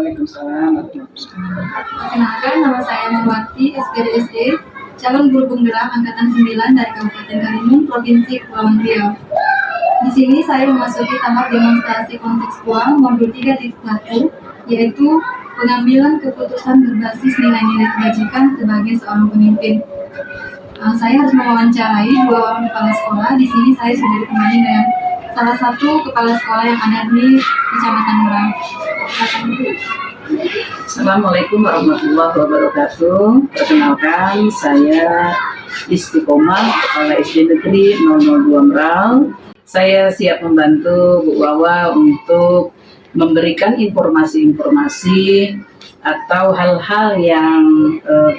Waalaikumsalam warahmatullahi wabarakatuh. Perkenalkan, nama saya Marwati, SPDSD, calon guru penggerak Angkatan 9 dari Kabupaten Karimun, Provinsi Kepulauan Riau. Di sini saya memasuki tahap demonstrasi kontekstual modul 3.1, yaitu pengambilan keputusan berbasis nilai-nilai kebajikan sebagai seorang pemimpin. Saya harus mewawancarai dua orang kepala sekolah. Di sini saya sudah ditemani dengan salah satu kepala sekolah yang ada di Kecamatan Murang. Assalamualaikum warahmatullahi wabarakatuh. Perkenalkan, saya Istiqomah, Kepala SD Negeri 002 Meral. Saya siap membantu Bu Wawa untuk memberikan informasi-informasi atau hal-hal yang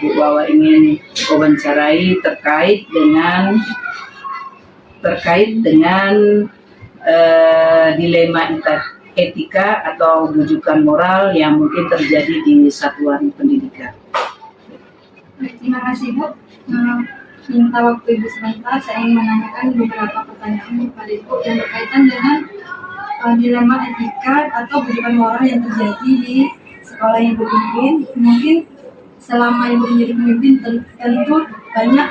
Bu Wawa ingin wawancarai terkait dengan dilema etika atau rujukan moral yang mungkin terjadi di satuan pendidikan. Terima kasih Bu. Minta waktu Ibu sebentar, saya ingin menanyakan beberapa pertanyaan kepada Ibu yang berkaitan dengan dilema etika atau rujukan moral yang terjadi di sekolah yang Ibu pimpin. Mungkin selama Ibu menjadi pemimpin tentu banyak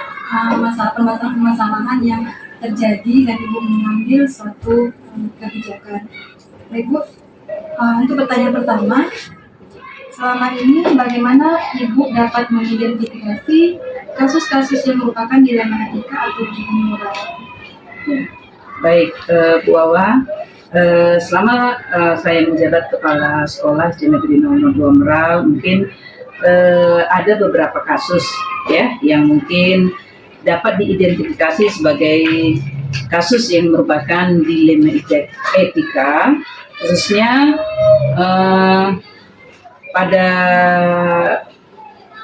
permasalahan yang terjadi dan Ibu mengambil suatu kebijakan. Baik Bu, untuk pertanyaan pertama, selama ini bagaimana Ibu dapat mengidentifikasi kasus-kasus yang merupakan dilema etika atau rujukan moral? Baik, Bu Wawa, selama saya menjabat Kepala Sekolah SD Negeri 002 Meral, mungkin ada beberapa kasus ya yang mungkin dapat diidentifikasi sebagai kasus yang merupakan dilema etika, khususnya pada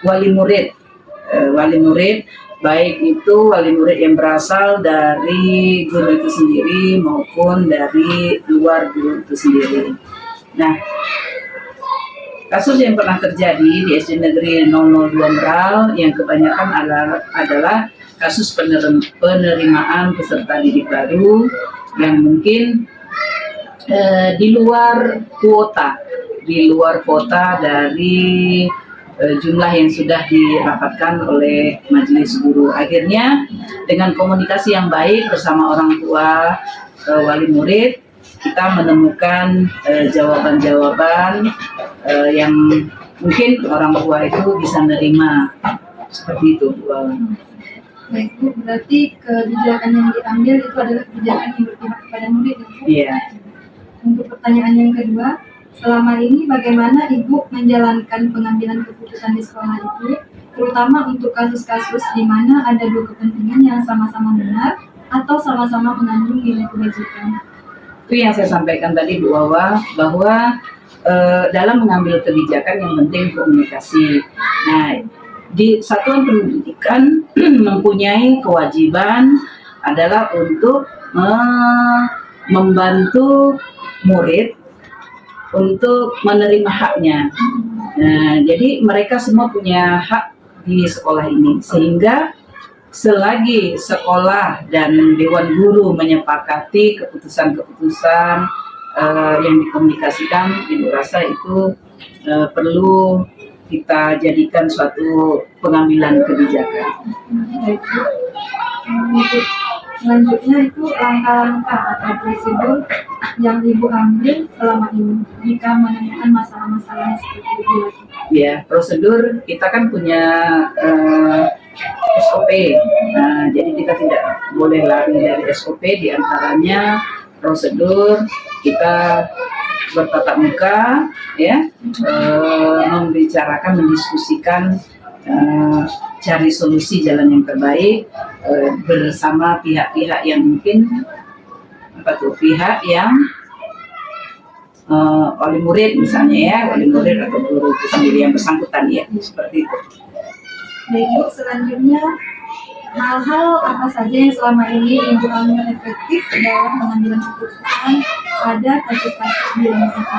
wali murid, baik itu wali murid yang berasal dari guru itu sendiri maupun dari luar guru itu sendiri. Nah, kasus yang pernah terjadi di SD Negeri 002 Meral yang kebanyakan adalah kasus penerimaan peserta didik baru yang mungkin di luar kuota dari jumlah yang sudah dirapatkan oleh majelis guru. Akhirnya dengan komunikasi yang baik bersama orang tua wali murid, kita menemukan jawaban-jawaban yang mungkin orang tua itu bisa menerima seperti itu. Baik Bu, berarti kebijakan yang diambil itu adalah kebijakan yang berpihak kepada murid. Iya. Untuk pertanyaan yang kedua, selama ini bagaimana Ibu menjalankan pengambilan keputusan di sekolah itu, terutama untuk kasus-kasus di mana ada dua kepentingan yang sama-sama benar atau sama-sama mengandung nilai kebajikan? Itu yang saya sampaikan tadi Bu Wawa, bahwa dalam mengambil kebijakan yang penting komunikasi. Nah, di satuan pendidikan mempunyai kewajiban adalah untuk membantu murid untuk menerima haknya. Nah, jadi mereka semua punya hak di sekolah ini, sehingga selagi sekolah dan dewan guru menyepakati keputusan-keputusan yang dikomunikasikan, Ibu rasa itu perlu kita jadikan suatu pengambilan kebijakan. Selanjutnya itu langkah-langkah atau prosedur yang Ibu ambil selama ini jika menemukan masalah-masalah seperti itu. Ya, prosedur kita kan punya SOP. Nah, jadi kita tidak boleh lari dari SOP. Diantaranya prosedur kita bertatap muka, ya, membicarakan, mendiskusikan, cari solusi jalan yang terbaik bersama pihak-pihak yang mungkin pihak yang wali murid misalnya ya, wali murid atau guru itu sendiri yang bersangkutan ya, seperti itu. Baik Bu, selanjutnya hal-hal apa saja yang selama ini Ibu ambil efektif dalam pengambilan keputusan pada kasus-kasus dilema etika?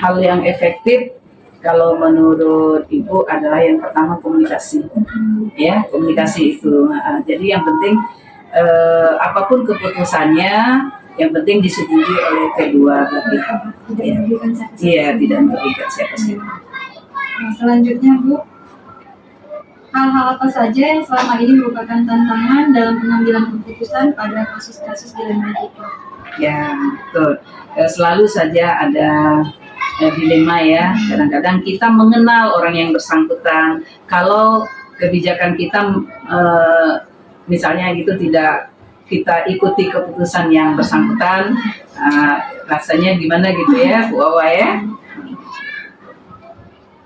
Hal yang efektif kalau menurut Ibu adalah yang pertama komunikasi, ya, komunikasi itu. Jadi yang penting apapun keputusannya Yang penting disetujui oleh kedua belah pihak. Tidak Ya. merugikan siapa-siapa. Iya, tidak merugikan siapa-siapa. Nah, selanjutnya Bu, hal-hal apa saja yang selama ini merupakan tantangan dalam pengambilan keputusan pada kasus-kasus dilema etika? Ya, betul. Selalu saja ada dilema ya. Kadang-kadang kita mengenal orang yang bersangkutan. Kalau kebijakan kita misalnya gitu tidak kita ikuti keputusan yang bersangkutan, rasanya gimana gitu ya, Bu Awa ya?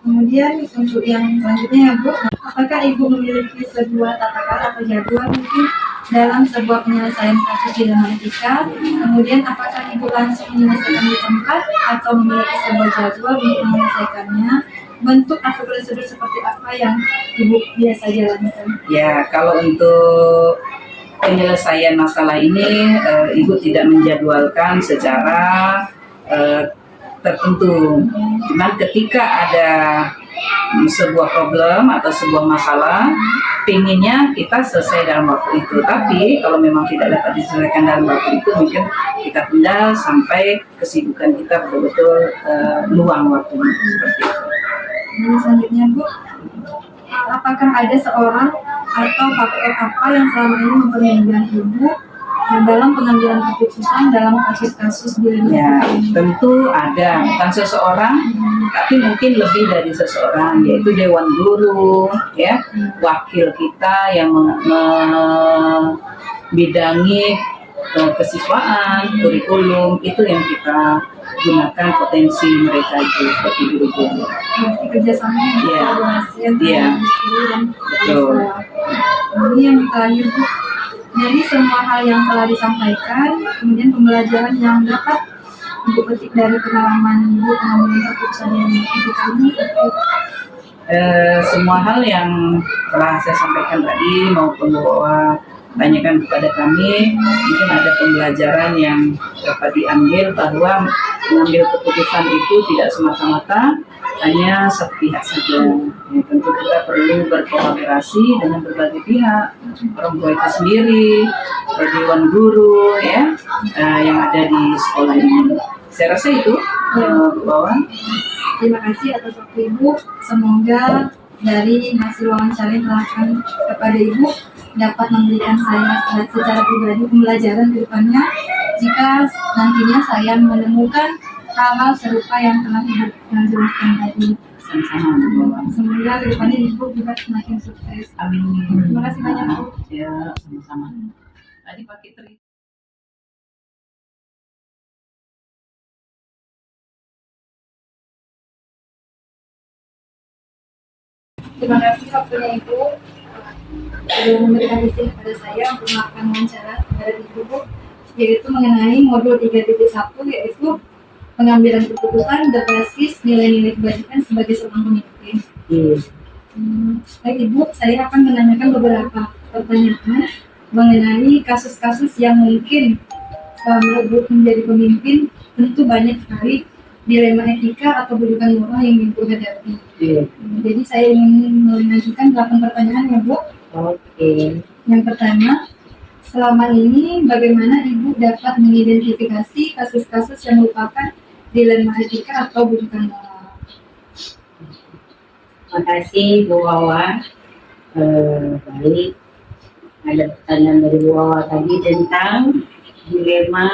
Kemudian untuk yang selanjutnya ya Bu, apakah Ibu memiliki sebuah tata cara atau jadwal mungkin dalam sebuah penyelesaian kasus dilema etika? Kemudian apakah Ibu langsung menyelesaikan di tempat atau memiliki sebuah jadwal untuk menyelesaikannya? Bentuk atau prosedur seperti apa yang Ibu biasa jalankan? Ya, kalau untuk penyelesaian masalah ini, Ibu tidak menjadwalkan secara tertentu. Cuman ketika ada sebuah problem atau sebuah masalah, pinginnya kita selesai dalam waktu itu. Tapi kalau memang tidak dapat diselesaikan dalam waktu itu, mungkin kita tunda sampai kesibukan kita betul-betul luang waktu seperti itu. Dan selanjutnya Bu, apakah ada seorang atau faktor apa yang selama ini mempermudah Ibu dalam pengambilan keputusan dalam kasus-kasus dilema Ya, etika? tentu ada, bukan seseorang, tapi mungkin lebih dari seseorang, yaitu Dewan Guru, ya, wakil kita yang membidangi kesiswaan, kurikulum, itu yang kita gunakan potensi mereka itu seperti guru-guru. Berarti kerjasamanya Iya. kolaborasi antara Iya. guru dan Betul. sekolah. Kemudian yang terakhir Bu, dari semua hal yang telah disampaikan, kemudian pembelajaran yang dapat Ibu petik dari pengalaman Ibu pengambilan keputusan yang etika ini, Semua hal yang telah saya sampaikan tadi maupun bahwa tanyakan kepada kami, mungkin ada pembelajaran yang dapat diambil bahwa mengambil keputusan itu tidak semata-mata hanya satu pihak saja. Ya, tentu kita perlu berkolaborasi dengan berbagai pihak, orang tua itu sendiri, dewan guru, ya, yang ada di sekolah ini. Saya rasa itu bahwa terima kasih atas waktu Ibu. Semoga dari hasil wawancara yang dilakukan kepada Ibu dapat memberikan saya secara pribadi pembelajaran ke depannya jika nantinya saya menemukan hal-hal serupa yang telah Ibu jelaskan tadi. sama-sama bahwa Semoga ke depannya Ibu juga semakin sukses. amin. Terima kasih banyak Bu. Ya, sama-sama. Tadi pakai teri. Terima kasih waktunya Ibu sudah memberikan izin kepada saya untuk melakukan wawancara kepada Ibu, yaitu mengenai modul 3.1, yaitu pengambilan keputusan berbasis nilai-nilai kebajikan sebagai seorang pemimpin. Baik Ibu, saya akan menanyakan beberapa pertanyaan mengenai kasus-kasus yang mungkin selama Ibu menjadi pemimpin tentu banyak sekali dilema etika atau bujukan moral yang Ibu hadapi. Jadi saya ingin mengajukan 8 pertanyaan ya Bu. Oke. Yang pertama, selama ini bagaimana Ibu dapat mengidentifikasi kasus-kasus yang merupakan dilema etika atau bujukan moral? Terima kasih Bu Wawa. Baik, ada pertanyaan dari Bu Wawa tadi tentang dilema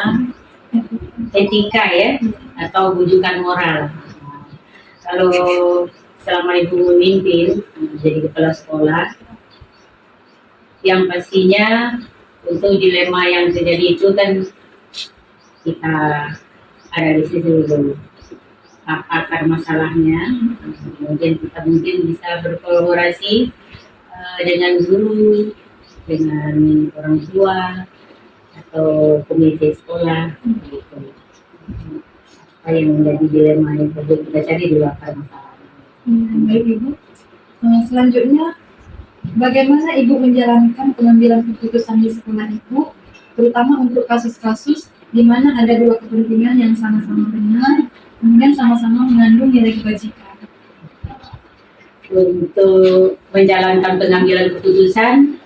etika ya, atau bujukan moral. Kalau selama Ibu memimpin jadi kepala sekolah, yang pastinya untuk dilema yang terjadi itu kan kita analisis dulu apa akar masalahnya, kemudian kita mungkin bisa berkolaborasi dengan guru, dengan orang tua atau komite sekolah gitu. Apa yang menjadi dilema yang perlu kita cari dulu akar masalahnya. Baik Ibu. Selanjutnya, bagaimana Ibu menjalankan pengambilan keputusan di sekolah Ibu, terutama untuk kasus-kasus di mana ada dua kepentingan yang sama-sama benar, kemudian sama-sama mengandung nilai kebajikan? Untuk menjalankan pengambilan keputusan,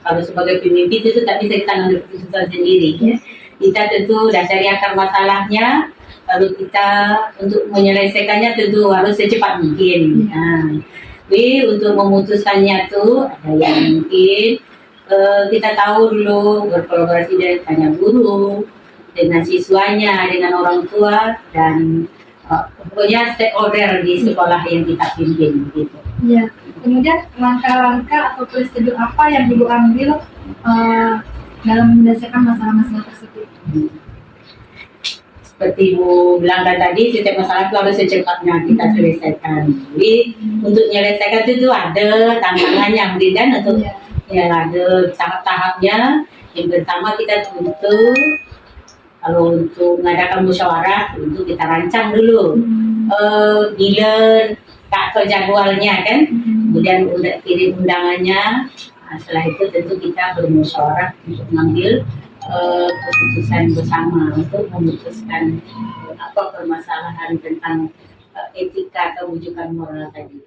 kalau sebagai pemimpin itu tak bisa kita ambil keputusan sendiri ya. Kita tentu dah cari akar masalahnya, lalu kita untuk menyelesaikannya tentu harus secepat mungkin. Tapi untuk memutuskannya tuh ada yang mungkin kita tahu dulu berkolaborasi dengan tanya guru, dengan siswanya, dengan orang tua, dan pokoknya stakeholder di sekolah yang kita pimpin gitu. Ya. Kemudian langkah-langkah atau prosedur apa yang Ibu ambil dalam menyelesaikan masalah-masalah tersebut? Seperti Ibu bilang tadi, setiap masalah itu harus secepatnya kita selesaikan. Jadi untuk menyelesaikan itu ada tantangannya, mungkin kan, untuk ya ada tahap-tahapnya. Yang pertama kita tentu kalau untuk mengadakan musyawarah itu kita rancang dulu bila atau jadwalnya kan, kemudian kirim undangannya. Setelah itu tentu kita bermusyawarah untuk mengambil keputusan bersama untuk memutuskan apa permasalahan tentang etika atau rujukan moral tadi.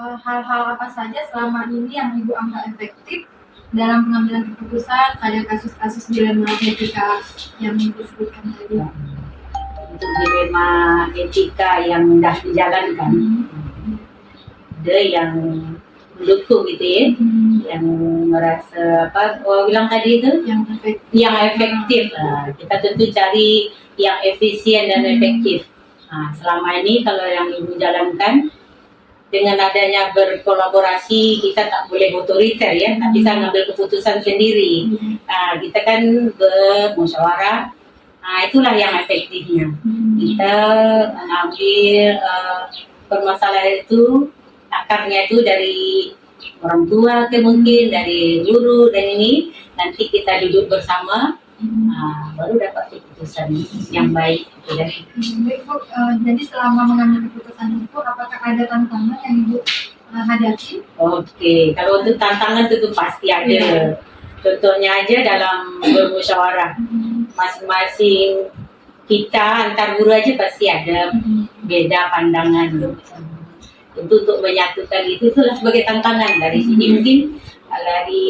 Hal-hal apa saja selama ini yang Ibu anggap efektif dalam pengambilan keputusan pada kasus-kasus dilema etika yang disebutkan tadi? Untuk dilema etika yang sudah dijalankan, ada yang mendukung gitu ya, yang merasa bilang tadi itu yang efektif. Kita tentu cari yang efisien dan efektif. Selama ini kalau yang Ibu jalankan, dengan adanya berkolaborasi, kita tak boleh otoriter ya, tak bisa ngambil keputusan sendiri. Kita kan bermusyawarah, itulah yang efektifnya. Kita mengambil permasalahan itu, akarnya itu dari orang tua mungkin, dari guru, dan ini nanti kita duduk bersama, baru dapat keputusan yang baik. Baik Bu, jadi selama mengambil keputusan itu, apakah ada tantangan yang Ibu hadapi? Oke, kalau untuk tantangan itu pasti ada. Contohnya aja dalam bermusyawarah, masing-masing kita antar guru aja pasti ada beda pandangan. Tentu untuk menyatukan itulah sebagai tantangan. Dari sini mungkin dari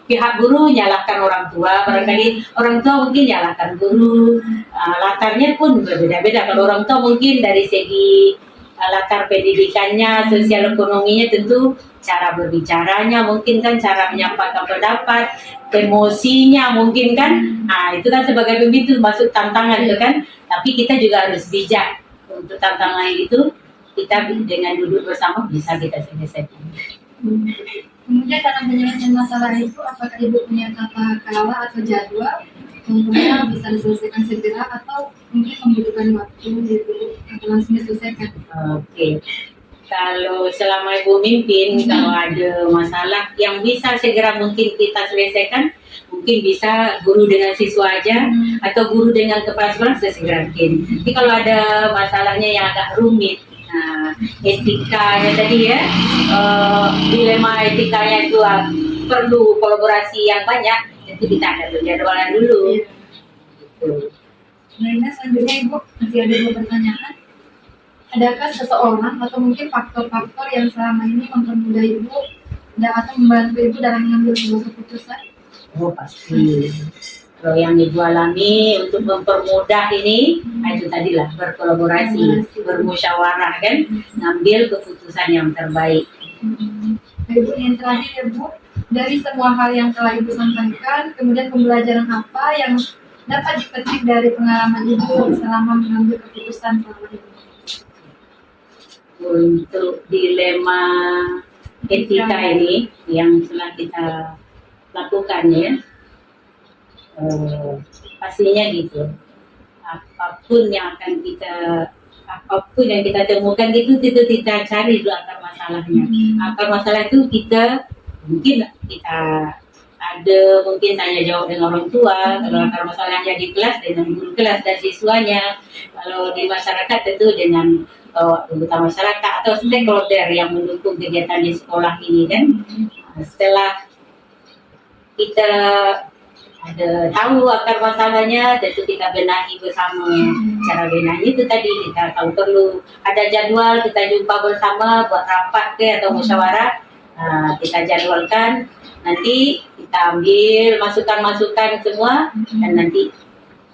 pihak guru nyalahkan orang tua, barangkali orang tua mungkin nyalahkan guru. Latarnya pun berbeda-beda. Kalau orang tua mungkin dari segi latar pendidikannya, sosial ekonominya, tentu cara berbicaranya mungkin kan, cara menyampaikan pendapat, emosinya mungkin kan. Itu kan sebagai pemimpin masuk tantangan itu kan. Tapi kita juga harus bijak untuk tantangan itu. Kita dengan duduk bersama bisa kita selesaikan. Kemudian dalam penyelesaian masalah itu, apakah Ibu punya tata kelola atau jadwal contohnya bisa diselesaikan segera atau mungkin membutuhkan waktu atau langsung diselesaikan? Oke. Kalau selama Ibu mimpin, kalau ada masalah yang bisa segera mungkin kita selesaikan, mungkin bisa guru dengan siswa aja, atau guru dengan kepala sekolah sesegera mungkin. Tapi kalau ada masalahnya yang agak rumit, etikanya tadi ya, dilema etikanya itu perlu kolaborasi yang banyak, itu kita ada penjadwalan dulu. Nah, selanjutnya Ibu masih ada 2 pertanyaan. Adakah seseorang atau mungkin faktor-faktor yang selama ini mempermudah Ibu atau membantu Ibu dalam mengambil sebuah keputusan? Oh pasti. Kalau yang Ibu alami untuk mempermudah ini, itu tadilah berkolaborasi, bermusyawarah kan, ngambil keputusan yang terbaik. Ibu, yang terakhir ya Bu, dari semua hal yang telah Ibu sampaikan, kemudian pembelajaran apa yang dapat dipetik dari pengalaman Ibu selama mengambil keputusan selama ini? Untuk dilema etika ini yang telah kita lakukan ya, pastinya gitu, apapun yang kita temukan itu kita cari dulu akar masalahnya. Akar masalah itu kita ada mungkin tanya jawab dengan orang tua. Kalau akar masalahnya di kelas dengan guru kelas dan siswanya, kalau di masyarakat tentu dengan anggota masyarakat atau stakeholder yang mendukung kegiatan di sekolah ini kan. Setelah kita ada tahu akar masalahnya, tentu kita benahi bersama. Cara benahi itu tadi kita tahu perlu ada jadwal, kita jumpa bersama buat rapat atau musyawarah. kita jadwalkan, nanti kita ambil masukan-masukan semua dan nanti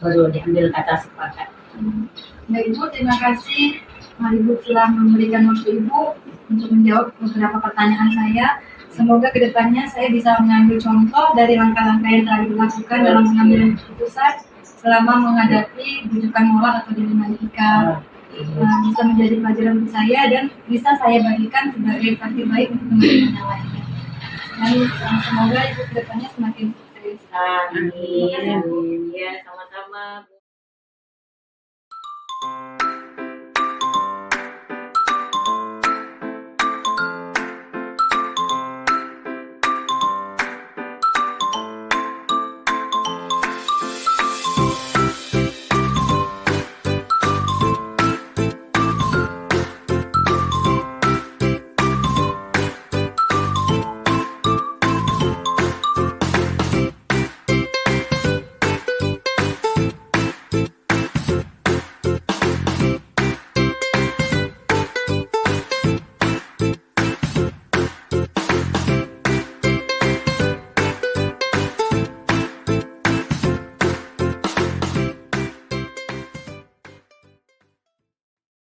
baru diambil kata sepakat. Baik Ibu, terima kasih Ibu telah memberikan waktu Ibu untuk menjawab beberapa pertanyaan saya. Semoga kedepannya saya bisa mengambil contoh dari langkah-langkah yang telah dilakukan dalam pengambilan keputusan selama menghadapi bujukan moral atau dilema etika. Bisa menjadi pelajaran untuk saya dan bisa saya bagikan sebagai praktik baik untuk teman-teman yang lainnya. Dan semoga Ibu kedepannya semakin sukses. Amin. Ya, sama-sama.